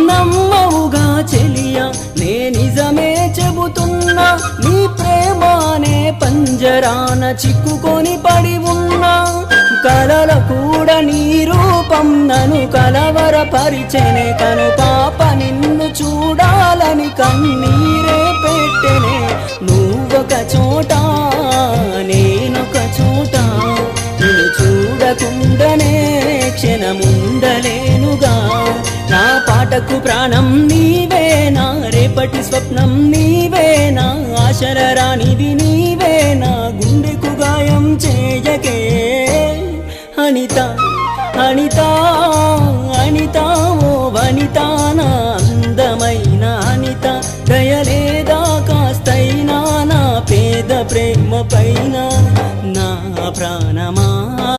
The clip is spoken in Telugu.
నమ్మవుగా చెలియా నే నిజమే చెబుతున్నా నీ ప్రేమానే పంజరాన చిక్కుకొని పడి ఉన్నా కలల కూడా నీ రూపం నన్ను కలవరపరిచెనే కను పాప నిన్ను చూడాలని కన్నీరే పెట్టెనే నువ్వొక చోట నేనొక చోట నిన్ను చూడకుండానే క్షణముండలేనుగా నా పాటకు ప్రాణం నీవేనా రేపటి స్వప్నం నీవేనా ఆశల రానిది నీవేనా గుండెకు గాయం చేయకే అనిత అనిత అనిత ఓ వనిత నా అందమైన అనిత దయలేదా కాస్తైనా నా పేద ప్రేమ పైన నా ప్రాణమా